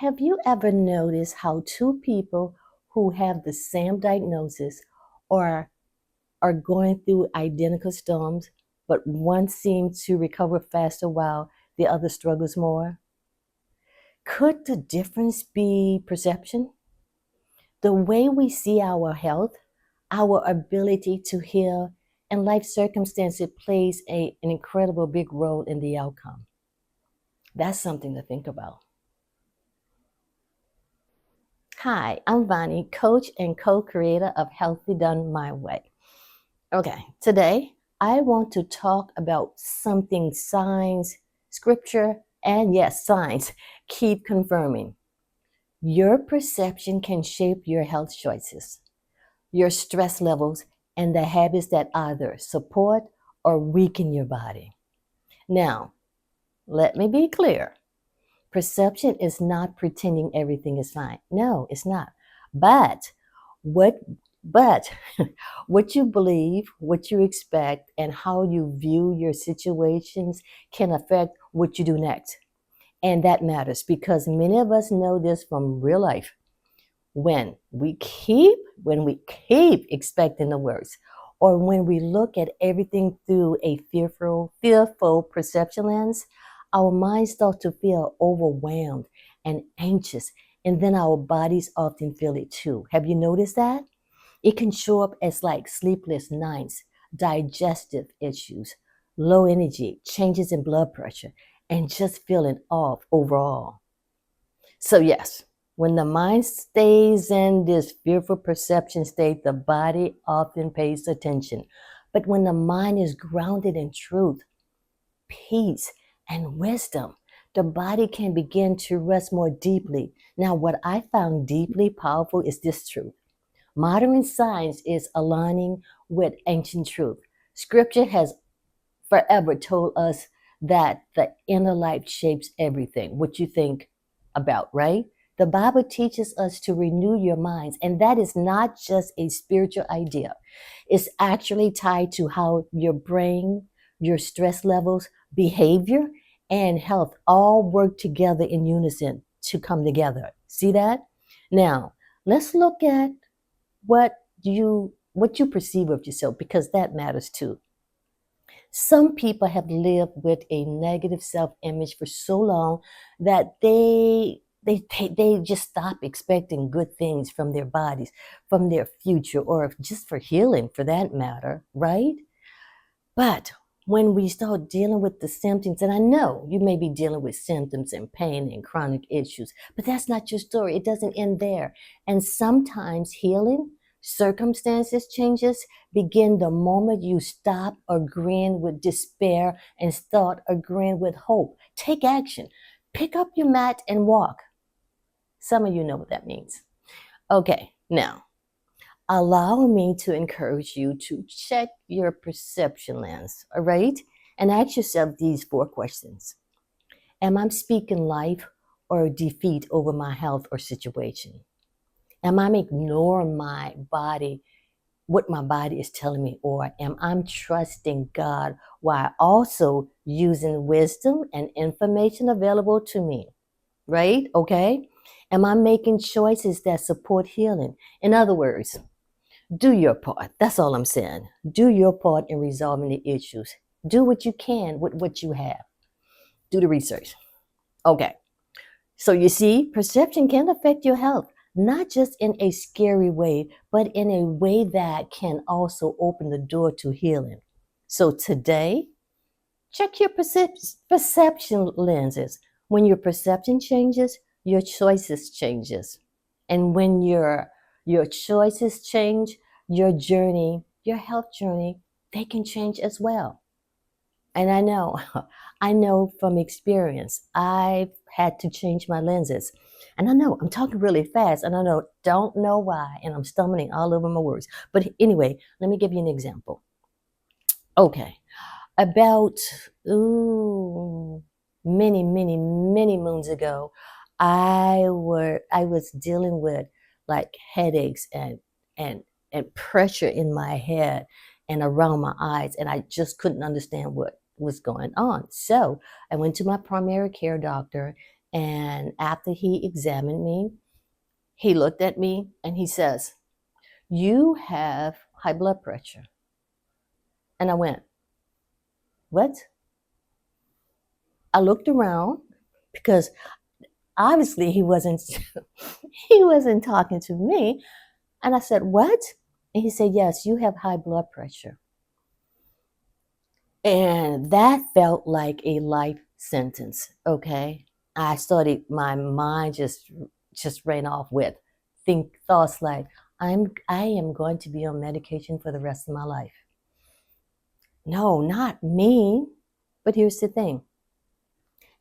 Have you ever noticed how two people who have the same diagnosis or are going through identical storms, but one seems to recover faster while the other struggles more? Could the difference be perception? The way we see our health, our ability to heal, and life circumstances plays an incredible big role in the outcome. That's something to think about. Hi, I'm Vani, coach and co-creator of Healthy Done My Way. Okay, today I want to talk about something science, scripture, and yes, science keep confirming. Your perception can shape your health choices, your stress levels, and the habits that either support or weaken your body. Now, let me be clear. Perception is not pretending everything is fine. No, it's not. But what but what you believe, what you expect, and how you view your situations can affect what you do next. And that matters because many of us know this from real life. When we keep expecting the worst, or when we look at everything through a fearful perception lens, our minds start to feel overwhelmed and anxious, and then our bodies often feel it too. Have you noticed that? It can show up as like sleepless nights, digestive issues, low energy, changes in blood pressure, and just feeling off overall. So, yes, when the mind stays in this fearful perception state, the body often pays attention. But when the mind is grounded in truth, peace, and wisdom, the body can begin to rest more deeply. Now, what I found deeply powerful is this truth. Modern science is aligning with ancient truth. Scripture has forever told us that the inner life shapes everything, what you think about, right? The Bible teaches us to renew your minds, and that is not just a spiritual idea. It's actually tied to how your brain, your stress levels, behavior, and health all work together in unison to come together. See that? Now, let's look at what you perceive of yourself because that matters too. Some people have lived with a negative self-image for so long that they just stop expecting good things from their bodies, from their future, or just for healing for that matter, right? But when we start dealing with the symptoms, and I know you may be dealing with symptoms and pain and chronic issues, but that's not your story. It doesn't end there. And sometimes healing, circumstances changes begin the moment you stop agreeing with despair and start agreeing with hope. Take action. Pick up your mat and walk. Some of you know what that means. Okay, now allow me to encourage you to check your perception lens, all right? And ask yourself these four questions. Am I speaking life or defeat over my health or situation? Am I ignoring my body, what my body is telling me, or am I trusting God while also using wisdom and information available to me? Right? Okay? Am I making choices that support healing? In other words, do your part. That's all I'm saying. Do your part in resolving the issues. Do what you can with what you have. Do the research. Okay. So you see, perception can affect your health, not just in a scary way, but in a way that can also open the door to healing. So today, check your perception lenses. When your perception changes, your choices changes. And when your choices change, your journey, your health journey, they can change as well. And I know, I know from experience, I've had to change my lenses. And I know I'm talking really fast, and I don't know why, and I'm stumbling all over my words. But anyway, let me give you an example. Okay, about many moons ago, I was dealing with like headaches and and pressure in my head and around my eyes, and I just couldn't understand what was going on. So I went to my primary care doctor, And after he examined me, he looked at me and he says, "You have high blood pressure." And I went, "What?" I looked around because obviously he wasn't he wasn't talking to me. And I said, "What?" And he said, "Yes, you have high blood pressure." And that felt like a life sentence. Okay. I started, my mind just ran off with thoughts like, I am going to be on medication for the rest of my life. No, not me. But here's the thing.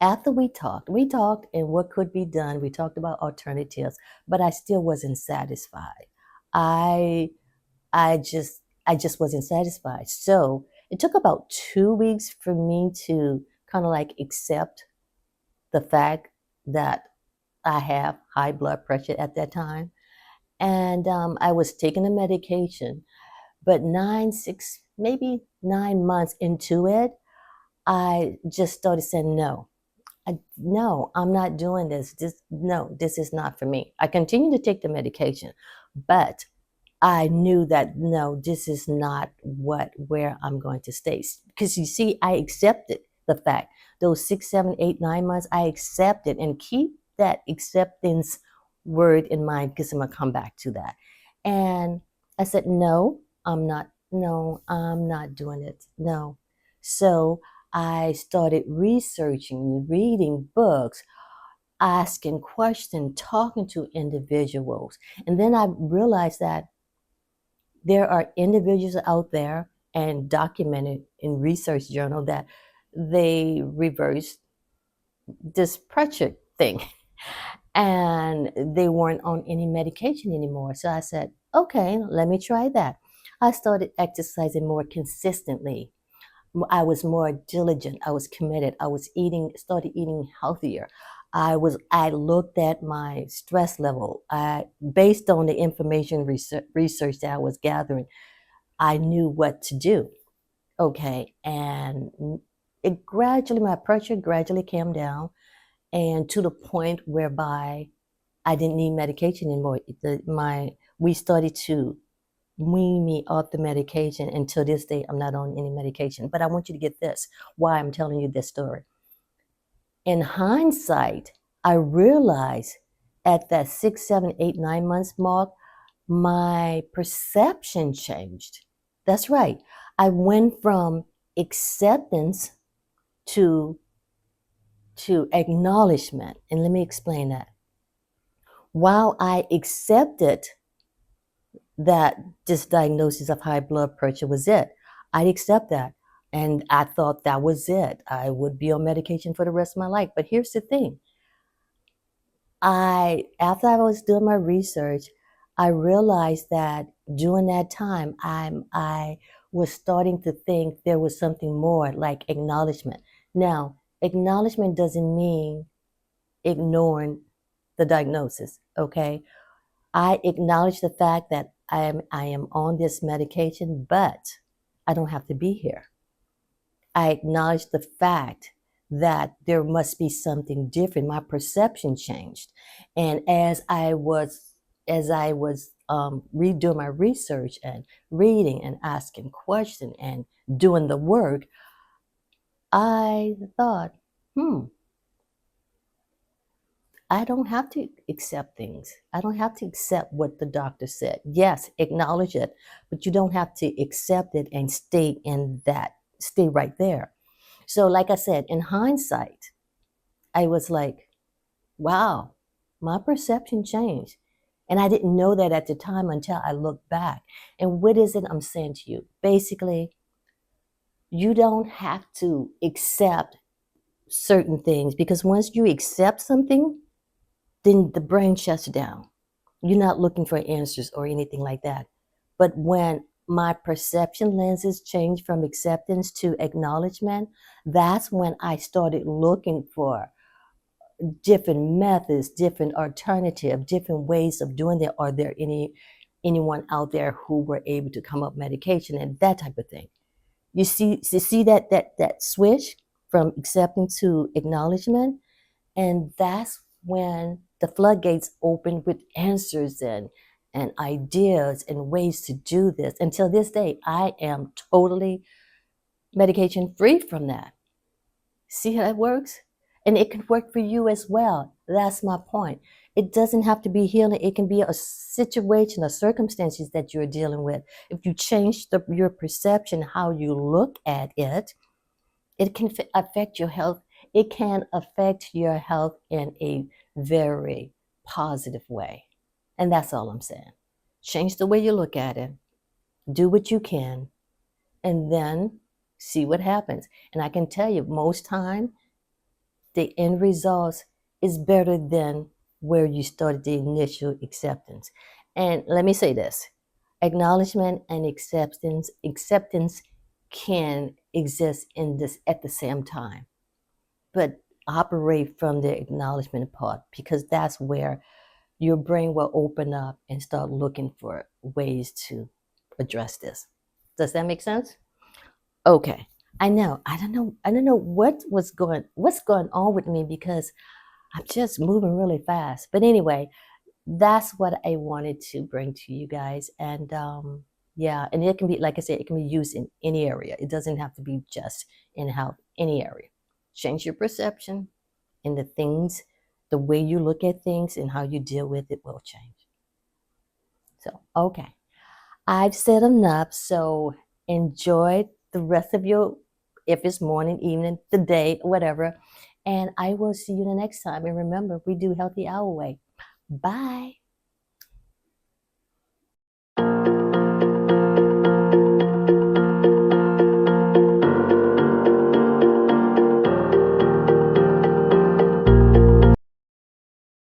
After we talked and what could be done. We talked about alternatives, but I still wasn't satisfied. I I just wasn't satisfied. So it took about 2 weeks for me to kind of like accept the fact that I have high blood pressure at that time. And I was taking a medication, but 9 months into it, I just started saying, no, no, I'm not doing this. No, this is not for me. I continue to take the medication, but I knew that no, this is not where I'm going to stay. Because you see, I accepted the fact those 6, 7, 8, 9 months, I accepted, and keep that acceptance word in mind because I'm gonna come back to that. And I said, no, I'm not. No, I'm not doing it. No. So I started researching, reading books, asking questions, talking to individuals. And then I realized that there are individuals out there and documented in research journal that they reversed this pressure thing and they weren't on any medication anymore. So I said, okay, let me try that. I started exercising more consistently. I was more diligent. I was committed. Started eating healthier. I looked at my stress level. Based on the information research that I was gathering, I knew what to do. Okay. And my pressure gradually came down, and to the point whereby I didn't need medication anymore. We started to wean me off the medication, and to this day, I'm not on any medication. But I want you to get this, why I'm telling you this story. In hindsight, I realized at that 6, 7, 8, 9 months mark, my perception changed. That's right. I went from acceptance to acknowledgement. And let me explain that. While I accepted that this diagnosis of high blood pressure was it, I'd accept that. And I thought that was it. I would be on medication for the rest of my life. But here's the thing. After I was doing my research, I realized that during that time, I was starting to think there was something more, like acknowledgement. Now, acknowledgement doesn't mean ignoring the diagnosis. Okay, I acknowledge the fact that I am on this medication, but I don't have to be here. I acknowledge the fact that there must be something different. My perception changed. And as I was redoing my research and reading and asking questions and doing the work, I thought, I don't have to accept things. I don't have to accept what the doctor said. Yes, acknowledge it, but you don't have to accept it and stay right there. So, like I said, in hindsight, I was like, wow, my perception changed. And I didn't know that at the time until I looked back. And what is it I'm saying to you? Basically, you don't have to accept certain things, because once you accept something, then the brain shuts down. You're not looking for answers or anything like that. But when my perception lenses changed from acceptance to acknowledgement, that's when I started looking for different methods, different alternative, different ways of doing it. Are there anyone out there who were able to come up medication and that type of thing? You see that switch from accepting to acknowledgement. And that's when the floodgates open with answers and ideas and ways to do this. Until this day, I am totally medication free from that. See how that works? And it can work for you as well. That's my point. It doesn't have to be healing. It can be a situation, or circumstances that you're dealing with. If you change your perception, how you look at it, it can affect your health. It can affect your health in a very positive way. And that's all I'm saying. Change the way you look at it. Do what you can, and then see what happens. And I can tell you, most time, the end result is better than where you started the initial acceptance. And let me say this: acknowledgement and acceptance can exist in this at the same time, but operate from the acknowledgement part, because that's where your brain will open up and start looking for ways to address this. Does that make sense? Okay. I know. I don't know what's going on with me, because I'm just moving really fast. But anyway, that's what I wanted to bring to you guys. And yeah, and it can be, like I said, it can be used in any area. It doesn't have to be just in health, any area. Change your perception, and the way you look at things and how you deal with it will change. So, okay. I've said enough. So enjoy the rest of your, if it's morning, evening, the day, whatever. And I will see you the next time. And remember, we do Healthy Our Way. Bye.